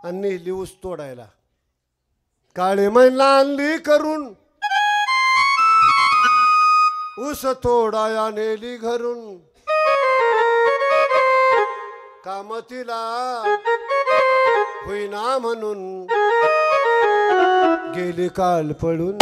आणि नेली ऊस तोडायला. काळे मैना आणली करून ऊस तोडाया नेली घरून. काम तिला होईना म्हणून गेली काल पळून.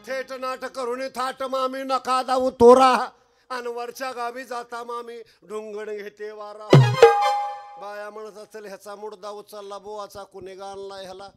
थेट नाटक करून थाट मामी नका दाऊ तोरा. आणि वरच्या गावी जाता मामी ढुंगण घेते वारा. बाया म्हणत असेल ह्याचा मुडदा उचलला बोवाचा कुणी गाणला ह्याला.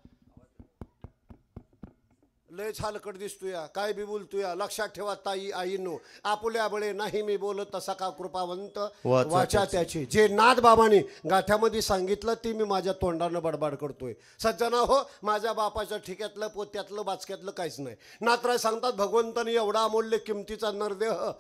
लयच हलकट दिसतोय काय बी बोलतोय. लक्षात ठेवा ताई आईनो आपुल्या बळे नाही मी बोलत तसा का कृपावंत वाचा त्याची. जे नाथ बाबांनी गाठ्यामध्ये सांगितलं ते मी माझ्या तोंडानं बडबड करतोय. सज्जना हो माझ्या बापाच्या ठिक्यातलं पोत्यातलं बाचक्यातलं काहीच नाही. नाथराय सांगतात भगवंतानी एवढा अमूल्य किमतीचा नरदेह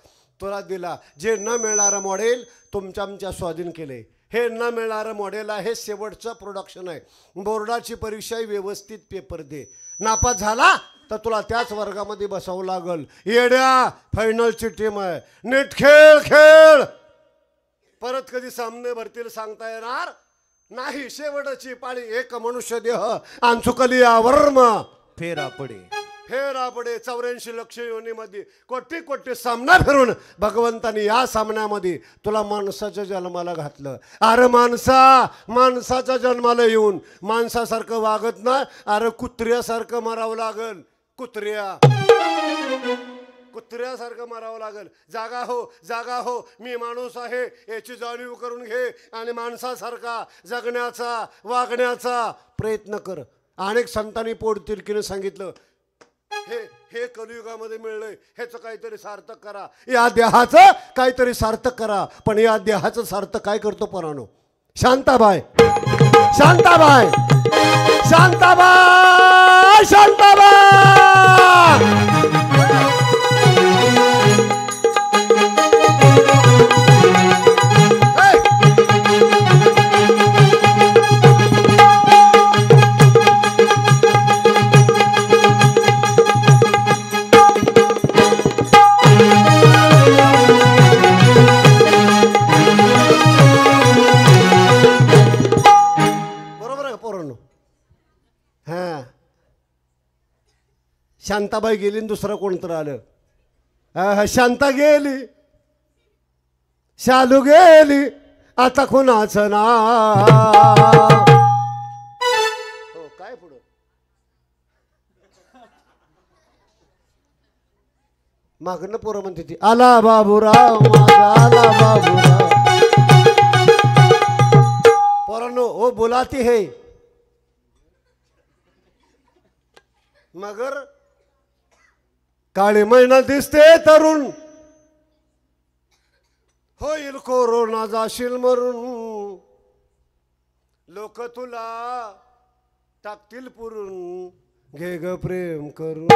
तुला दिला. जे न मिळणारं मॉडेल तुमच्या आमच्या स्वाधीन केले. हे न मिळणारं मॉडेल आहे शेवटचं प्रोडक्शन आहे. बोर्डाची परीक्षा व्यवस्थित पेपर दे. नापास झाला तर तुला त्याच वर्गामध्ये बसावं लागल. येड्या फायनलची टीम आहे. नीट खेळ खेळ. परत कधी सामने भरतील सांगता येणार नाही. शेवटची पाळी एक मनुष्य देह आंचुकली वर्म फेरा पडे. फेरा पडे 84 लक्ष योनीमध्ये कोटी कोटी सामना फिरून भगवंतानी या सामन्यामध्ये तुला माणसाच्या जन्माला घातलं. अरे माणसाच्या जन्माला येऊन माणसासारखं वागत नाही. अरे कुत्र्यासारखं मरावं लागल. कुत्र्यासारखं मारावं लागल. जागा हो मी माणूस आहे याची जाणीव करून घे आणि माणसासारखा जगण्याचा वागण्याचा प्रयत्न कर. अनेक संतांनी पोटतिरकीने सांगितलं हे कलियुगामध्ये मिळलंय ह्याचं काहीतरी सार्थक करा. या देहाचं काहीतरी सार्थक करा. पण या देहाचं सार्थक काय करतो परानो? शांताबाई शांताबाई शांताबाई शांताबाई. शांताबाई गेली दुसरं कोणतं आलं. शांता गेली शालू गेली आता कोणाचं नाव. हो काय पुढं मागणं पोरं म्हणते ती आला बाबूराव माझा आला बाबूराव. पोरांनो ओ बोलाती है मगर काळी मैना दिसते तरुण होईल कोरोना जाशील मरून. लोक तुला टाकतील पुरून घे ग प्रेम करून.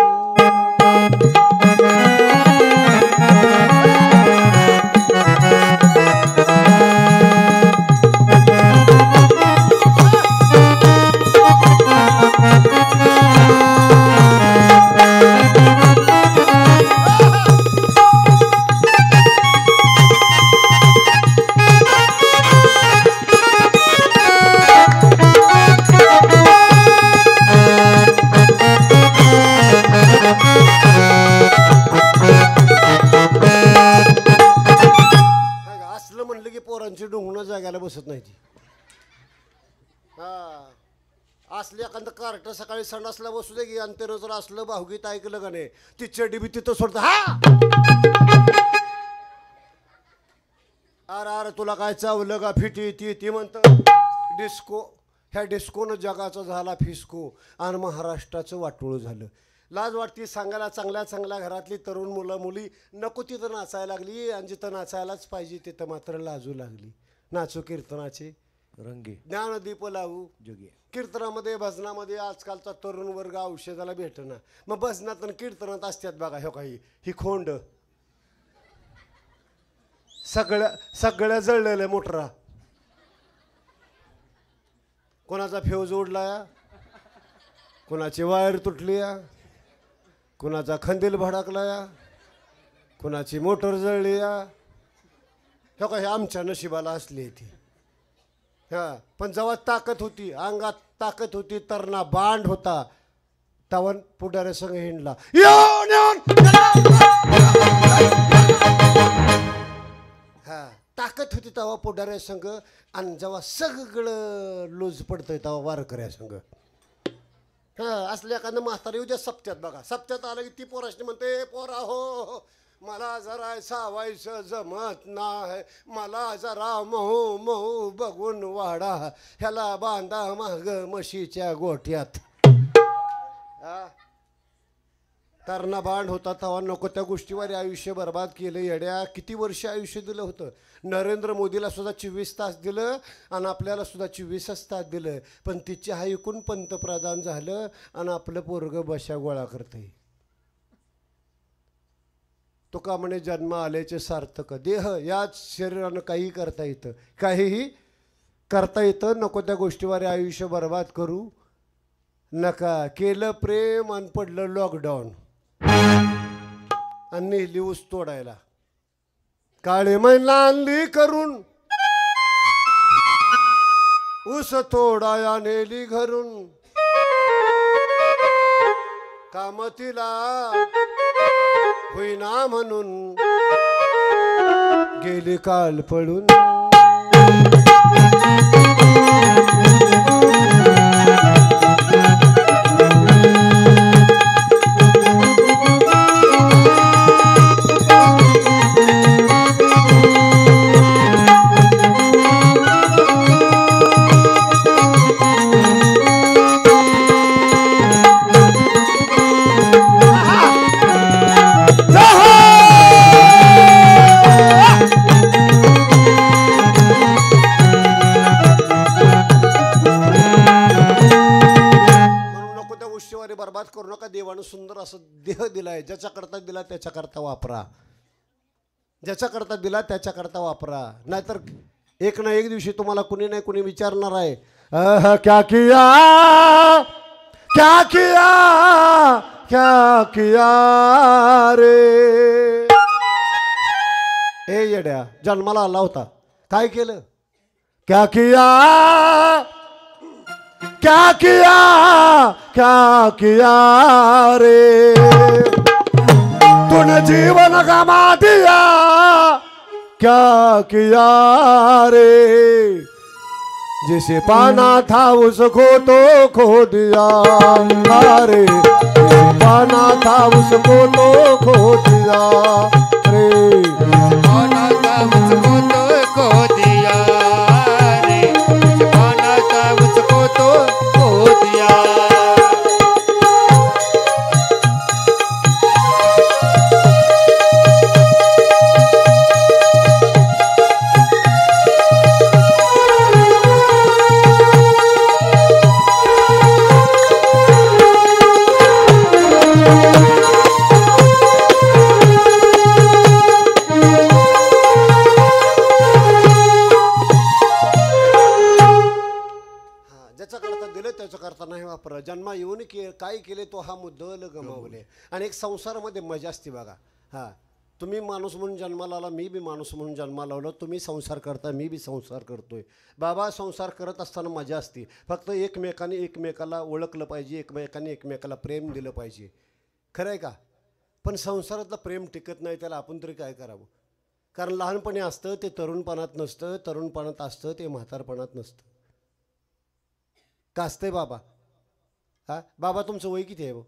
जागायला बसत नाही ती. असले एखादं कार्ट सकाळी संडासला बसू दे की अंतर जर असलं भाऊगीत ऐकलं का नाही ती चडी बी तिथं सोडत. अरे तुला काय चावलं का फिटी ती म्हणतं डिस्को. ह्या डिस्कोनं जगाचा झाला फिस्को आणि महाराष्ट्राचं वाटोळ झालं. लाज वाटती सांगायला. चांगल्या घरातली तरुण मुलं मुली नको तिथं नाचायला लागली आणि जिथं नाचायलाच पाहिजे तिथं मात्र लाजू लागली. नाचू कीर्तनाचे रंगे ज्ञानदीप लावू जोगी. कीर्तनामध्ये भजनामध्ये आजकालचा तरुण वर्ग औषधाला भेटना. मग भजनात आणि कीर्तनात असतात बघा हो काही ही खोंड सगळ्या जळलेल्या मोटरा कोणाचा फ्यूज उडलाय, कोणाची वायर तुटली, कोणाचा खंदील भडकलाय, कोणाची मोटर जळली. हे काय आमच्या नशिबाला असली ती. पण जेव्हा ताकद होती, अंगात ताकद होती, तरणा बांड होता, तवन पुढाऱ्या संघ हिंडला. ताकद होती तेव्हा पुढाऱ्या संघ, आणि जेव्हा सगळं लूज पडतंय तेव्हा वारकऱ्या संघ. असल्या एखादं म्हातारी उद्या सप्त्यात बघा, सप्त्यात आलं की ती पोराशी म्हणते, पोरा हो मला जरा सावायचं जमत नाही, मला जरा महू महू बघून वाडा, ह्याला बांधा माग म्हशीच्या गोठ्यात. तरणा बांड होता तेव्हा नको त्या गोष्टीवर आयुष्य बर्बाद केलं. येड्या किती वर्ष आयुष्य दिलं होतं. नरेंद्र मोदीला सुद्धा 24 तास दिलं आणि आपल्याला सुद्धा 24च तास दिलं, पण तिची हा ऐकून पंतप्रधान झालं आणि आपलं पोरग बशा गोळा करते. तो का म्हणे जन्म आल्याचे सार्थक. देह याच शरीरानं काही करता येतं, काहीही करता येतं. नको त्या गोष्टीवर आयुष्य बर्बाद करू नका. केलं प्रेम आणि पडलं लॉकडाऊन आणि नेली ऊस तोडायला. काळे महिला आणली करून ऊस तोडाया नेली घरून, काम तिला होईना म्हणून गेली काल पळून. बर्बाद करू नका. देवानं सुंदर असं देह दिलाय, ज्याच्याकरता दिला त्याच्याकरता वापरा, ज्याच्याकरता दिला त्याच्याकरता वापरा. नाहीतर एक ना एक दिवशी तुम्हाला कुणी नाही कुणी विचारणार आहे, क्या किया क्या किया क्या किया रे. ए येड्या, जन्माला आला होता, काय केलं? क्या किया क्या किया क्या किया रे. तूने जीवन गमा दिया, क्या किया रे. जिसे पाना था उसको तो खो दिया रे, जिसे पाना था उसको तो खो दिया रे, पाना था उसको तो खो दिया रे, जिसे पाना था उसको तो खो दिया. जन्मा येऊन काय केले तो हा मुद्दल गमावले. आणि एक संसारामध्ये मजा असते बघा. तुम्ही माणूस म्हणून जन्माला आला, मी बी माणूस म्हणून जन्माला लावलं. तुम्ही संसार करता, मी बी संसार करतोय. बाबा संसार करत असताना मजा असते. फक्त एकमेकाने एकमेकाला ओळखलं पाहिजे, एकमेकाने एकमेकाला प्रेम दिलं पाहिजे. खरं आहे का? पण संसारातलं प्रेम टिकत नाही, त्याला आपण तरी काय करावं? कारण लहानपणी असतं ते तरुणपणात नसतं, तरुणपणात असतं ते म्हातारपणात नसतं. का असतंय बाबा? बाबा तुमचं वय किती आहे?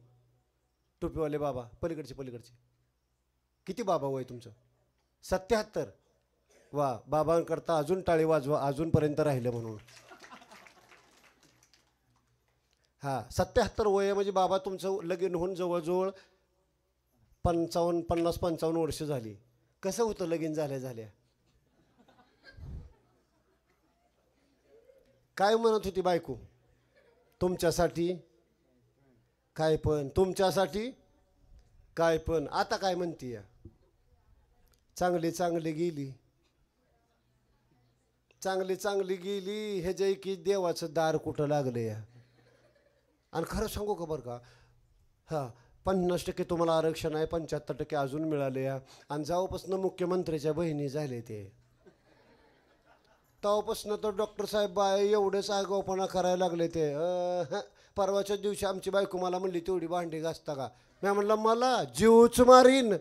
टोपीवाले बाबा, पलीकडचे किती बाबा वय तुमचं? 77. वा, बाबांकरता अजून टाळी वाजवा, अजूनपर्यंत राहिलं म्हणून. 77 वय म्हणजे बाबा तुमचं लगीन होऊन जवळजवळ 50-55 वर्ष झाली. कसं होतं लगीन झाल्या? काय म्हणत होती बायको? तुमच्यासाठी काय पण, तुमच्यासाठी काय पण. आता काय म्हणते? चांगली गेली, चांगली चांगली गेली हे जे की देवाचं दार कुठं लागलं या. आणि खरं सांगू का बरं का, हां 50% तुम्हाला आरक्षण आहे, 75% अजून मिळाले या. आणि जेव्हापासून मुख्यमंत्र्याच्या बहिणी झाले ते तेव्हापासून तर डॉक्टर साहेब बाय एवढेच आगाऊपणा करायला लागले ते. परवाच्या दिवशी आमची बायको मला म्हणली तेवढी भांडी घासता का. मी म्हणलं मला जीवच मारीन.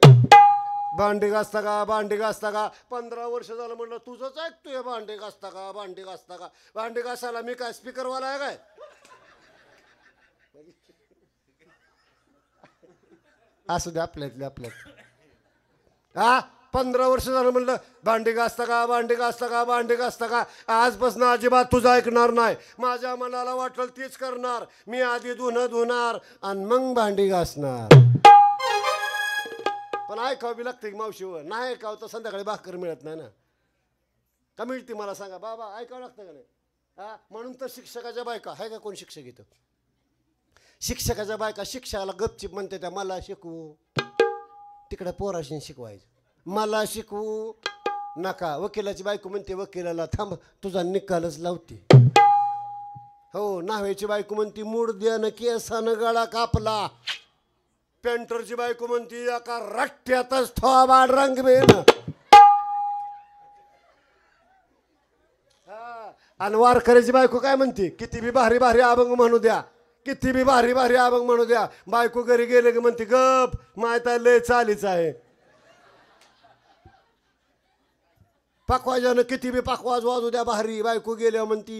भांडी घासता का भांडी घासता का. 15 वर्ष झालं म्हणलं तुझंच ऐकतोय भांडी घासता का भांडी घासता का. भांडी घासायला मी काय स्पीकरवाला आहे काय. असू दे आपल्यातले आपल्यात. हा 15 वर्ष झालं म्हणलं भांडी घासता का भांडी घासता का भांडी घासता का. आजपासून अजिबात तुझं ऐकणार नाही. माझ्या मनाला वाटलं तीच करणार. मी आधी धुणार आणि मग भांडी घासणार. पण ऐकावं बी लागते की मावशीवर. नाही ऐकावं तर संध्याकाळी भाकर मिळत नाही ना. का मिळते मला सांगा बाबा. ऐकावं लागतं का नाही. हा म्हणून तर शिक्षकाच्या बायका आहे का कोण शिक्षक इथं. शिक्षकाच्या बायका शिक्षकाला गपचिप म्हणते त्या मला शिकवू. तिकडे पोराशी शिकवायचं. मला शिकवू नका. वकिलाची बायको म्हणते वकिलाला थांब तुझा निकालच लावते. हो न्हाव्याची बायको म्हणती मूड द्यानं केसानं गळा कापला. पेंटरची बायको म्हणती एका रट्ट्यातच थोबाड रंगवेन. आणि वारकऱ्याची बायको काय म्हणते किती बी भारी भारी अभंग म्हणू द्या किती बी भारी भारी अभंग म्हणू द्या. बायको घरी गेले की म्हणते गप माहित आहे लय चालीच आहे. पाकवाजानं किती बी पाकवाज वाजू द्या भारी. बायको गेल्यावर म्हणती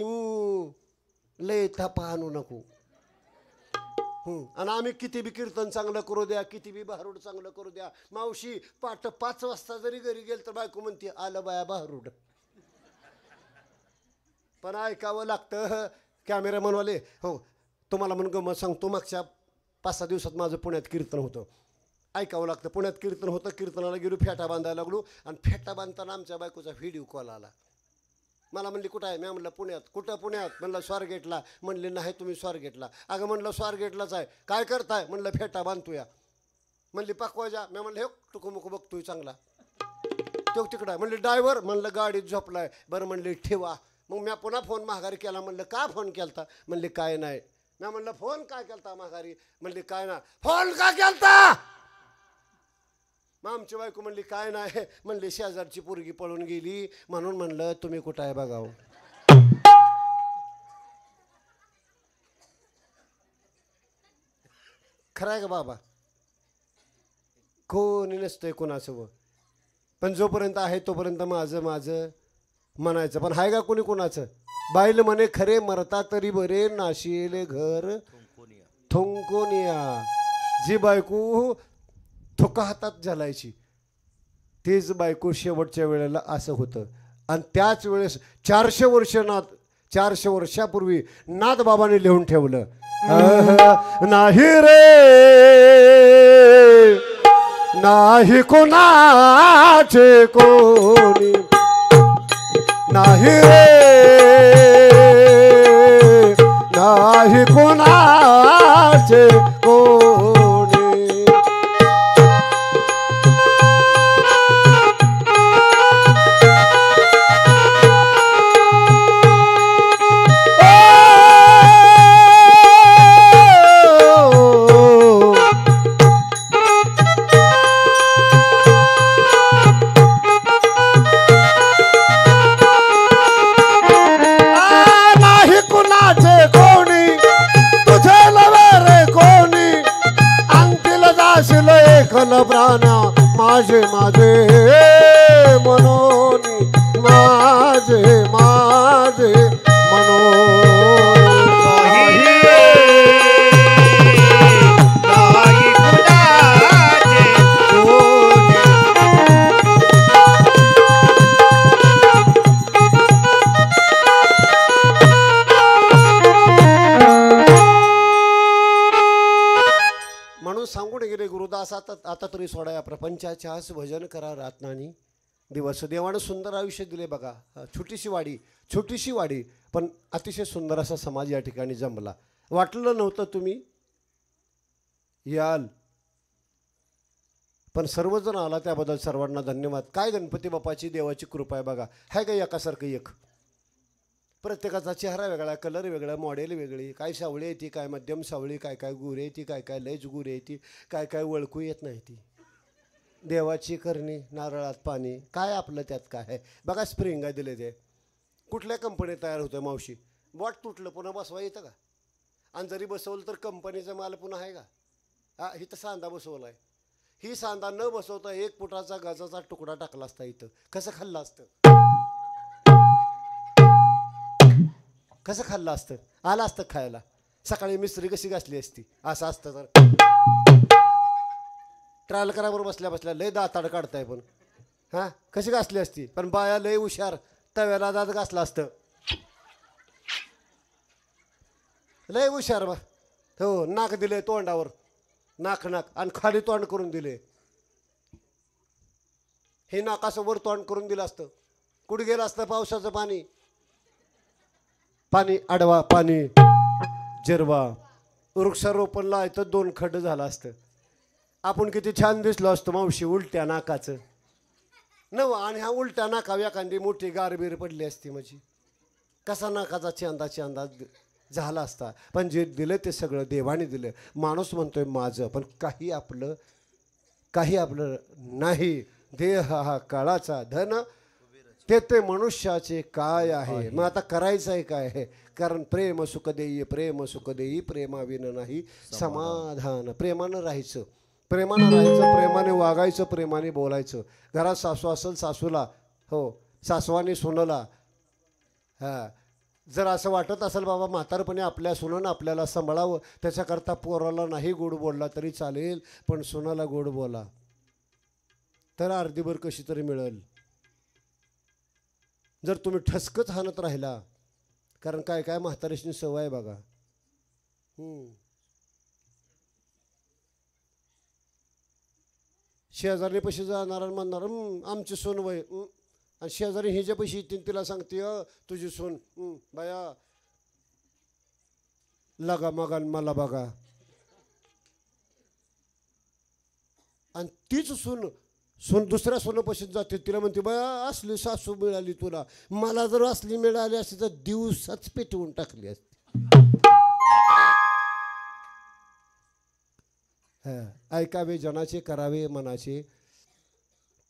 लय थापा आणू नको. आणि आम्ही किती बी कीर्तन चांगलं करू द्या किती बी भारूड चांगलं करू द्या. मावशी पाट 5 वाजता जरी घरी गेल तर बायको म्हणते आलं बाया भारूड. पण ऐकावं लागतं. कॅमेरामनवाले हो तुम्हाला म्हणून गमत सांगतो. मागच्या 5-6 दिवसात माझं पुण्यात कीर्तन होतं. ऐकावं लागतं. पुण्यात कीर्तन होतं. कीर्तनाला गेलो फेटा बांधायला लागलो. आणि फेटा बांधताना आमच्या बायकोचा व्हिडिओ कॉल आला. मला म्हणली कुठं आहे. मी म्हणलं पुण्यात. कुठं पुण्यात. म्हणलं स्वारगेटला. म्हणले नाही तुम्ही स्वारगेटला. अगं म्हणलं स्वारगेटलाच आहे. काय करताय. म्हणलं फेटा बांधतोया. म्हणली पाकवाजा. मी म्हणलं हे टुकूमुकू बघतोय चांगला. तो तिकडं आहे. म्हणले ड्रायव्हर. म्हणलं गाडीत झोपलाय. बरं म्हणले ठेवा. मग मी पुन्हा फोन माघारी केला. म्हणलं का फोन केलता. म्हणले काय नाही. मी म्हणलं फोन काय केलता माघारी. म्हणले काय ना. फोन का केलता. मग आमची बायको म्हणली काय नाही. म्हणली शेजारची पोरगी पळून गेली म्हणून म्हणलं तुम्ही कुठं आहे बघावं. खरं आहे का बाबा. कोणी नसतंय कोणासोबत. पण जोपर्यंत आहे तोपर्यंत माझं माझं म्हणायचं. पण आहे का कोणी कोणाचं. बाईल म्हणे खरे मरता तरी बरे नाशिले घर थोंकोनिया. जी बायको थोका हातात झालायची तेच बायको शेवटच्या वेळेला असं होतं. आणि त्याच वेळेस 400 वर्षापूर्वी नाथबाबांनी लिहून ठेवलं नाही रे नाही कोणाचे कोणी नाही रे नाही कोणाचे कोणी. प्राणा माझे माझे मनोनी माझे माझे म्हणून सांगून गेले गुरुदास आता तरी सोडा या प्रपंचाच्या आस भजन करा रातनानी दिवस. देवानं सुंदर आयुष्य दिले बघा. छोटीशी वाडी पण अतिशय सुंदर असा समाज या ठिकाणी जमला. वाटलं नव्हतं तुम्ही याल पण सर्वजण आला त्याबद्दल सर्वांना धन्यवाद. काय गणपती बाप्पाची देवाची कृपा आहे बघा. आहे का एकासारखं एक. प्रत्येकाचा चेहरा वेगळा, कलर वेगळा, मॉडेल वेगळी, काय सावळी आहे ती, काय मध्यम सावळी, काय काय गुरे आहे ती, काय काय लयच गुरे आहे ती, काय काय वळकू येत नाही ती. देवाची करणी, नारळात पाणी, काय आपलं त्यात काय आहे. बघा स्प्रिंगा दिले ते कुठल्या कंपनीत तयार होतं मावशी. बॉट तुटलं पुन्हा बसवा येतं का? आणि जरी बसवलं तर कंपनीचा माल पुन्हा आहे का? हा, इथं सांदा बसवला आहे. ही सांदा न बसवता 1 फुटाचा गाजाचा तुकडा टाकला असता इथं, कसं खाल्लं असतं? कसं खाल्लं असतं? आलं असतं खायला. सकाळी मिस्त्री कशी घासली असती असं असतं तर. ट्रायल करा बरोबर बसल्या बसल्या लय दाताड काढताय पण. हां कशी घासली असती? पण बाया लय हुशार, तव्याला दात घासला असतं. लय हुशार बा. हो, नाक दिले तोंडावर, नाक आणि खाली तोंड करून दिले. हे नाकासमोर तोंड करून दिलं असतं, कुठे गेलं असतं पावसाचं पाणी? पाणी आडवा, पाणी जिरवा. वृक्षारोपणला इथं 2 खड्ड झालं असतं. आपण किती छान दिसलो असतो मावशी उलट्या नाकाचं नव. आणि हा उलट्या नाकाव एखादी मोठी गारबीर पडली असती माझी, कसा नाकाचा चेंदाची अंदाज झाला असता. पण जे दिलं ते सगळं देवाने दिलं. माणूस म्हणतोय माझं, पण काही आपलं नाही. देह हा काळाचा धन, ते मनुष्याचे काय आहे. मग आता करायचं आहे काय आहे? कारण प्रेम सुख देई, प्रेम सुख देई, प्रेमाविन नाही समाधान. प्रेमानं राहायचं, प्रेमाने वागायचं, प्रेमाने बोलायचं. घरात सासू असेल सासूला, हो सासवाने सुनला. हां, जर असं वाटत असेल बाबा म्हातारपणे आपल्या सुनेनं आपल्याला सांभाळावं, त्याच्याकरता पोराला नाही गोड बोलला तरी चालेल, पण सुनाला गोड बोला तर अर्धीभर कशी तरी मिळेल. जर तुम्ही ठसकच हाणत राहिला, कारण काय काय म्हातारीशी सवय आहे बघा. शेजारी पैसे जाणार म्हणणार आमची सून वय, आणि शेजारी हिच्या पैसे येतील तिला सांगते तुझी सून बाया लगा मगा मला बघा. आणि तीच सून दुसऱ्या सोनपाशीत जाते, तिला म्हणते बाया असली सासू मिळाली तुला, मला जर असली मिळाली असती तर दिवसाच पेटवून टाकली असती. ऐकावे जनाचे, करावे मनाचे.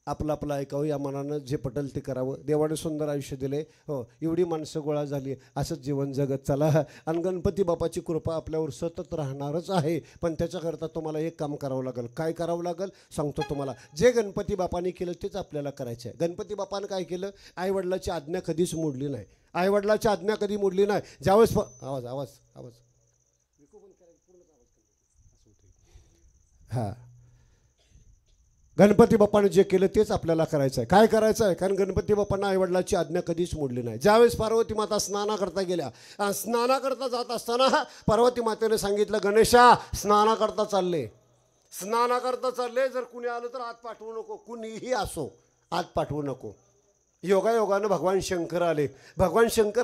आपलं आपलं ऐकावं, या मनानं जे पटेल ते करावं. देवाने सुंदर आयुष्य दिले. हो, एवढी माणसं गोळा झाली, असंच जीवन जगत चला. आणि गणपती बापाची कृपा आपल्यावर सतत राहणारच आहे. पण त्याच्याकरता तुम्हाला एक काम करावं लागेल. काय करावं लागेल सांगतो तुम्हाला. जे गणपती बापाने केलं तेच आपल्याला करायचं आहे. गणपती बापानं काय केलं? आईवडिलाची आज्ञा कधीच मोडली नाही. आईवडिलाची आज्ञा कधी मोडली नाही. ज्यावेळेस आवाज हां, गणपती बाप्पाने जे केलं तेच आपल्याला करायचं आहे. काय करायचं आहे? कारण गणपती बाप्पांना आईवडिलाची आज्ञा कधीच मोडली नाही. ज्यावेळेस पार्वती माता स्नानाकरता गेल्या, स्नानाकरता जात असताना पार्वती मातेने सांगितलं, गणेशा स्नानाकरता चालले, जर कुणी आलं तर आत पाठवू नको, कुणीही असो आत पाठवू नको. योगायोगानं भगवान शंकर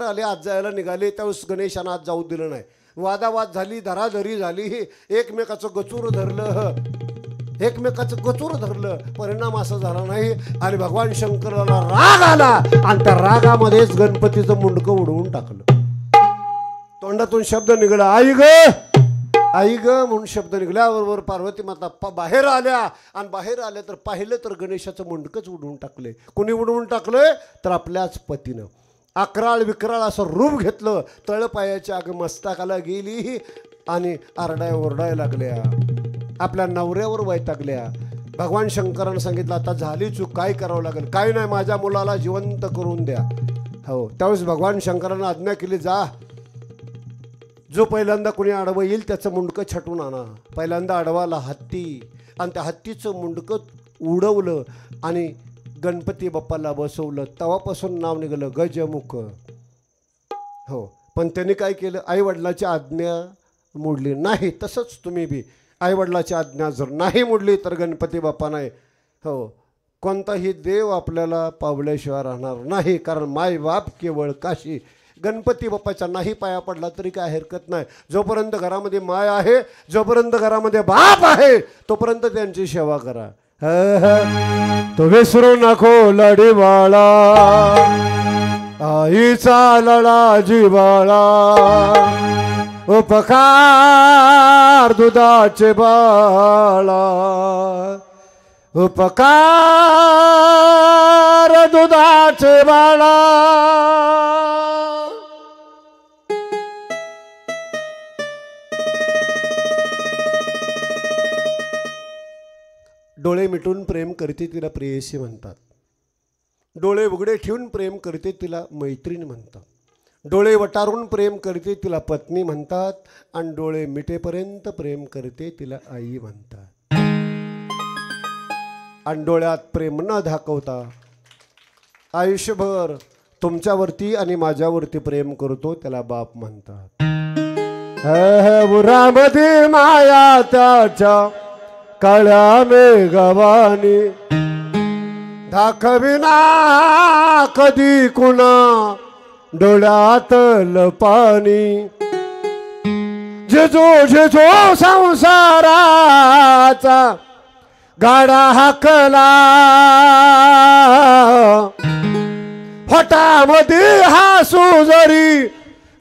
आले, आत जायला निघाले. त्यावेळेस गणेशानं आत जाऊ दिलं नाही. वादावाद झाली, धराधरी झाली, एकमेकाचं गचूर धरलं. परिणाम असा झाला नाही. आणि भगवान शंकराला राग आला आणि त्या रागामध्येच गणपतीचं मुंडकं उडवून टाकलं. तोंडातून शब्द निघाला, आई ग म्हणून शब्द निघल्याबरोबर पार्वती माता बाहेर आल्या. आणि बाहेर आल्या तर पाहिलं तर गणेशाचं मुंडकंच उडवून टाकले. कोणी उडवून टाकलंय? तर आपल्याच पतीनं. अकराळ विकराळ असं रूप घेतलं. तळपायाच्या आग मस्तकाला गेली आणि ओरडाय लागल्या. आपल्या नवऱ्यावर वैतागल्या. भगवान शंकरानं सांगितलं, आता झाली चूक, काय करावं लागेल? काय नाही, माझ्या मुलाला जिवंत करून द्या. हो, त्यावेळेस भगवान शंकरानं आज्ञा केली, जा, जो पहिल्यांदा कोणी आडवं येईल त्याचं मुंडकं छटून आणा. पहिल्यांदा आडवाला हत्ती, आणि त्या हत्तीचं मुंडकं उडवलं आणि गणपती बाप्पाला बसवलं. तेव्हापासून नाव निघालं गजमुख. हो, पण त्यांनी काय केलं? आईवडिलाची आज्ञा मोडली नाही. तसंच तुम्ही बी आईवडिलाची आज्ञा जर नाही मोडली तर गणपती बाप्पा नाही, हो, कोणताही देव आपल्याला पावल्याशिवाय राहणार नाही. कारण माय बाप केवळ काशी. गणपती बाप्पाच्या नाही पाया पडला तरी काय हरकत नाही. जोपर्यंत घरामध्ये माय आहे, जोपर्यंत घरामध्ये बाप आहे, तोपर्यंत त्यांची सेवा करा. तो विसरू नको लढी बाळा, आईचा लळा जिवाळा उपकार दुधाचे बाळा उपकार दुधाचे बाळा डोळे मिटून प्रेम करते तिला प्रेयसी म्हणतात. डोळे उघडे ठेवून प्रेम करते तिला मैत्रीण म्हणतात. डोळे वटारून प्रेम करते तिला पत्नी म्हणतात. आणि डोळे मिटेपर्यंत प्रेम करते तिला आई म्हणतात. आणि डोळ्यात प्रेम न दाखवता आयुष्यभर तुमच्यावरती आणि माझ्यावरती प्रेम करतो त्याला बाप म्हणतात. उरामध्ये माया त्याच्या काळ्या मेघवानी दाखविना कधी कुणा डोळ्यातलं पाणी जेजो जेजो संसाराचा गाडा हाकला फटामध्ये हासू जरी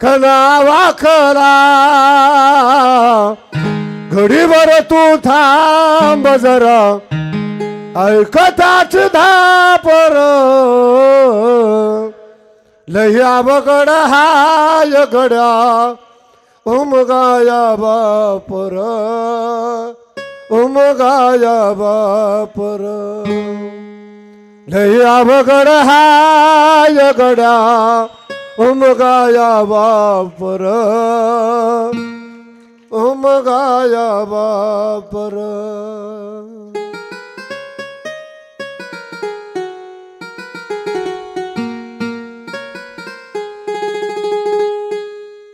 खना वाखला घडीभर तू थांब जरा ऐकताच धापर लह्या बगड हाय गड्या उमगाया बापर उमगाया बापर लह्या बगड हाय गड्या उमगाया बापर उमगाया बापर.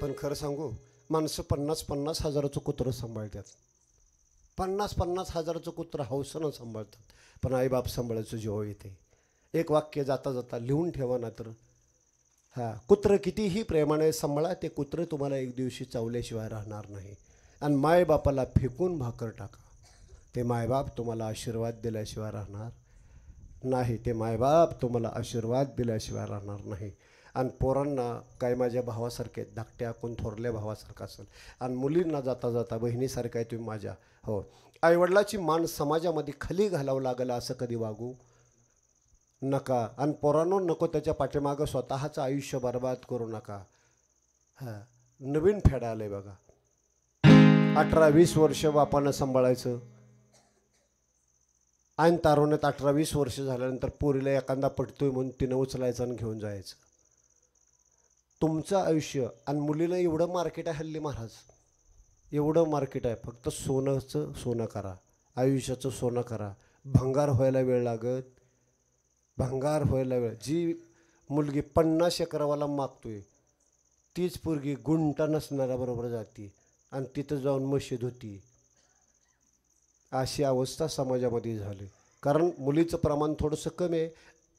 पण खरं सांगू माणसं 50-50 हजाराचं कुत्रं सांभाळतात. 50-50 हजाराचं कुत्रं हौसनं सांभाळतात. पण आईबाप सांभाळायचं जेव्हा येते एक वाक्य जाता जाता लिहून ठेवा ना तर हां कुत्रं कितीही प्रेमाने सांभाळा ते कुत्रं तुम्हाला एक दिवशी चावल्याशिवाय राहणार नाही. आणि मायबापाला फेकून भाकर टाका ते मायबाप तुम्हाला आशीर्वाद दिल्याशिवाय राहणार नाही. ते मायबाप तुम्हाला आशीर्वाद दिल्याशिवाय राहणार नाही. आणि पोरांना काय माझ्या भावासारखे धाकटे आखून थोरल्या भावासारखं असेल. आणि मुलींना जाता जाता बहिणीसारखं आहे तुम्ही माझ्या. हो आईवडिलाची मान समाजामध्ये खाली घालावं लागलं असं कधी वागू नका. आणि पोरांनो नको त्याच्या पाठीमागं स्वतःचं आयुष्य बर्बाद करू नका. हां नवीन फेडा आलं आहे बघा. 18-20 वर्ष बापानं सांभाळायचं आणि तारुण्यात 18-20 वर्ष झाल्यानंतर पोरीला एखादा पटतोय म्हणून तिनं उचलायचं आणि घेऊन जायचं. तुमचं आयुष्य आणि मुलीला एवढं मार्केट आहे हल्ली महाराज एवढं मार्केट आहे. फक्त सोनंचं सोनं करा आयुष्याचं सोनं करा. भंगार व्हायला वेळ लागत भंगार व्हायला वेळ. जी मुलगी 50 एकरावाला मागतोय तीच पोरगी गुंटा नसणाऱ्याबरोबर जाते आणि तिथं जाऊन मशीद होती. अशी अवस्था समाजामध्ये झाली. कारण मुलीचं प्रमाण थोडंसं कमी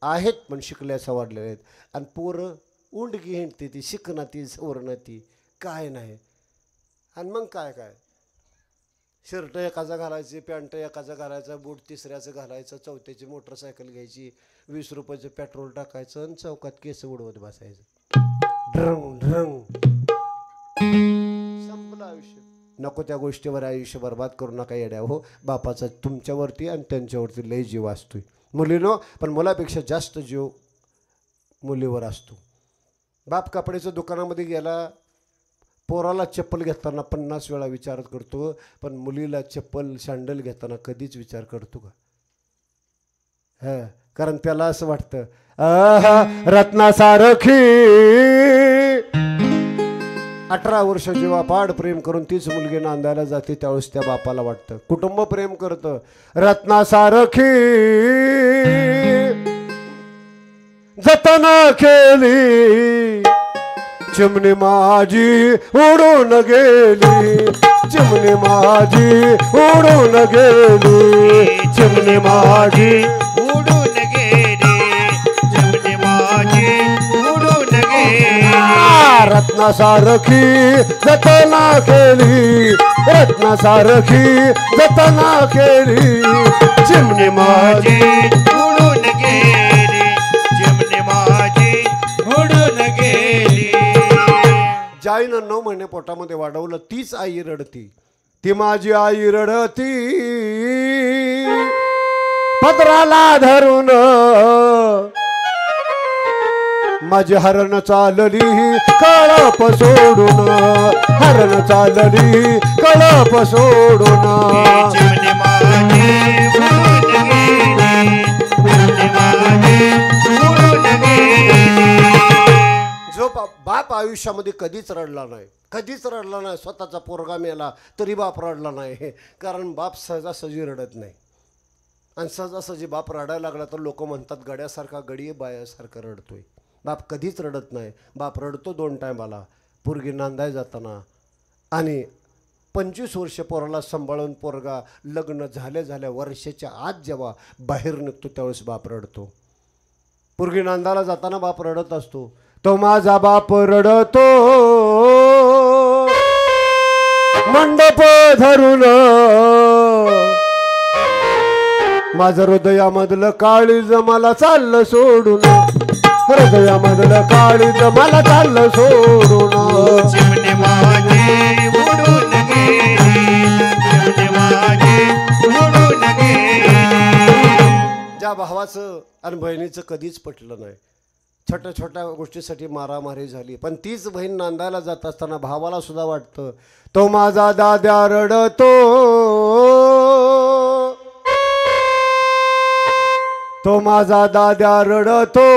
आहेत पण शिकल्याचं वाढलेले आहेत. आणि पोरं उंडकी हिंडते ती शिकणं ती सवरणं ती काय नाही. आणि मग काय काय शर्ट एकाचा घालायचे पॅन्ट एकाचा घालायचा बूट तिसऱ्याचं घालायचं चौथ्याची मोटरसायकल घ्यायची 20 रुपयाचं पेट्रोल टाकायचं आणि चौकात केस उडवत बसायचं. ढ्रंग ढ्रंग संपलं आयुष्य. नको त्या गोष्टीवर आयुष्य बर्बाद करू नका येड्या हो. बापाचा तुमच्यावरती आणि त्यांच्यावरती लय जीव असतोय मुलीनो. पण मुलापेक्षा जास्त जीव मुलीवर असतो. बाप कपड्याच्या दुकानामध्ये गेला पोराला चप्पल घेताना 50 वेळा विचार करतो पण मुलीला चप्पल सँडल घेताना कधीच विचार करतो का. हां कारण त्याला असं वाटतं रत्नासारखी 18 वर्ष जेव्हा पाड प्रेम करून तीच मुलगी नांदायला जाते त्यावेळेस त्या बापाला वाटतं कुटुंब प्रेम करतं रत्नासारखी जतन केली चिमणी माझी उडून गेली चिमणी माझी उडून गेली चिमणी माझी उडून गेली चिमणी माझी उडून गेली. रत्नासारखी जतना केली रत्नासारखी जतना केली चिमणी माझी उडून गेली चिमणी माझी उडून ज्या आईनं 9 महिने पोटामध्ये वाढवलं तीच आई रडती. ती माझी आई रडती पत्राला धरून, माझी हरण चालली कळप सोडून, हरण चालली कळप सोडून. चिमणी माझी उडून गेली, चिमणी माझी उडून गेली. जो बाप आयुष्यामध्ये कधीच रडला नाही, कधीच रडला नाही. स्वतःचा पोरगा मेला तरी बाप रडला नाही, कारण बाप सहजासहजी रडत नाही. आणि सहजासहजी बाप रडायला लागला तर लोक म्हणतात गड्यासारखा गडी बायासारखा रडतोय. बाप कधीच रडत नाही. बाप रडतो 2 टायमाला, पोरगी नांदाय जाताना आणि 25 वर्ष पोराला सांभाळून पोरगा लग्न झाल्या वर्षाच्या आत जेव्हा बाहेर निघतो त्यावेळेस बाप रडतो. पोरगी नांदायला जाताना बाप रडत असतो. तो माझा बाप रडतो मंडप धरून, माझं हृदयामधलं काळीज मला चाललं सोडून, हृदयामधलं काळीज मला चाललं सोडून. चिमणी माझी उडून गेली, चिमणी माझी उडून गेली. ज्या भावाचं आणि बहिणीचं कधीच पटलं नाही, छोट्या छोट्या गोष्टीसाठी मारामारी झाली, पण तीच बहीण नांदायला जात असताना भावाला सुद्धा वाटतं तो माझा दाद्या रडतो, तो माझा दाद्या रडतो.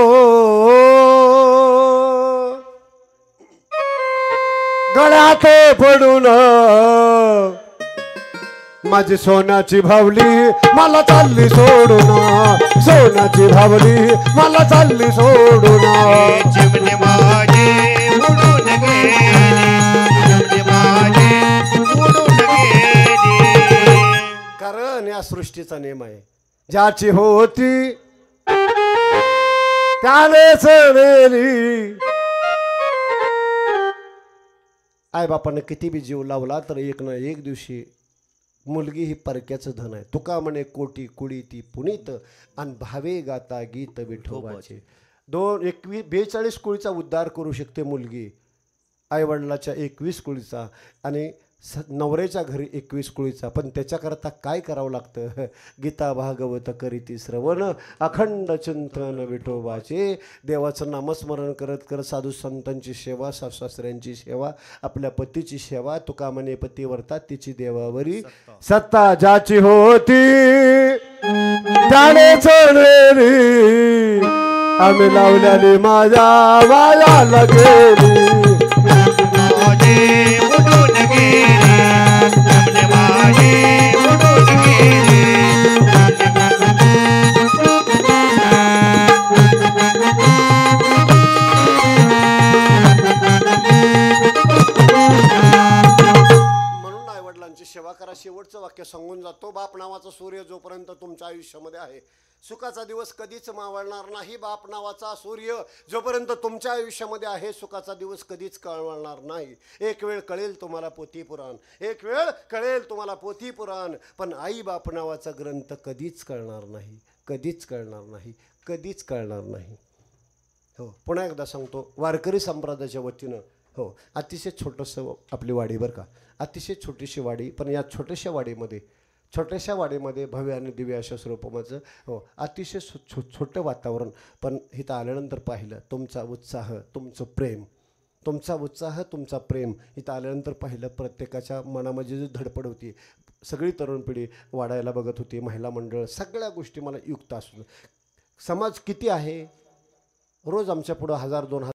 गळ्यात पडून माझी सोन्याची भावली मला चालली सोडून, सोन्याची भावली मला चालली सोडून. चिमणी माझी उडून गेली, चिमणी माझी उडून गेली. कारण या सृष्टीचा नियम आहे, ज्याची होती त्यानेच वेली. आई बापाने किती बी जीव लावला तर एक ना एक दिवशी मुलगी ही परक्याचं धन आहे. तुका म्हणे कोटी कुडी ती पुनीत आणि भावे गाता गीत विठोबाचे. 42 कुळीचा उद्धार करू शकते मुलगी, आईवडिलाच्या 21 कुळीचा आणि नवऱ्याच्या घरी 21 कुळीचा. पण त्याच्याकरता काय करावं लागतं? गीता भागवत करीती श्रवण, अखंड चिंतन विठोबाचे. देवाचं नामस्मरण करत करत साधू संतांची सेवा, सासऱ्यांची सेवा, आपल्या पतीची सेवा. तुका म्हणे पतीवर्ता तिची देवावरी सत्ता, ज्याची होती त्यानेच नेली, आम्ही लावल्याने माझ्या वायाला गेली. माझी उडून गेली, चिमणी माझी उडून गेली. म्हणून आईवडिलांची सेवा करा. शेवटचं वाक्य सांगून जातो. बाप नावाचा सूर्य जोपर्यंत तुमच्या आयुष्यामध्ये आहे, सुखाचा दिवस कधीच मावळणार नाही. बाप नावाचा सूर्य जोपर्यंत तुमच्या आयुष्यामध्ये आहे, सुखाचा दिवस कधीच कळवणार नाही. एक वेळ कळेल तुम्हाला पोथीपुराण, एक वेळ कळेल तुम्हाला पोथीपुराण, पण आई बाप नावाचा ग्रंथ कधीच कळणार नाही, कधीच कळणार नाही, कधीच कळणार नाही. हो, पुन्हा एकदा सांगतो, वारकरी संप्रदायाच्या वतीनं हो, अतिशय छोटंसं आपली वाडी बरं का, अतिशय छोटीशी वाडी, पण या छोट्याशा वाडीमध्ये भव्य आणि दिव्य अशा स्वरूपाचं हो, अतिशय छोटं वातावरण. पण इथं आल्यानंतर पाहिलं तुमचा उत्साह, तुमचं प्रेम, तुमचा प्रेम इथं आल्यानंतर पाहिलं प्रत्येकाच्या मनामध्ये जी धडपड होती. सगळी तरुण पिढी वाढायला बघत होती, महिला मंडळ, सगळ्या गोष्टी मला युक्त असून. समाज किती आहे, रोज आमच्या पुढं 1000-2000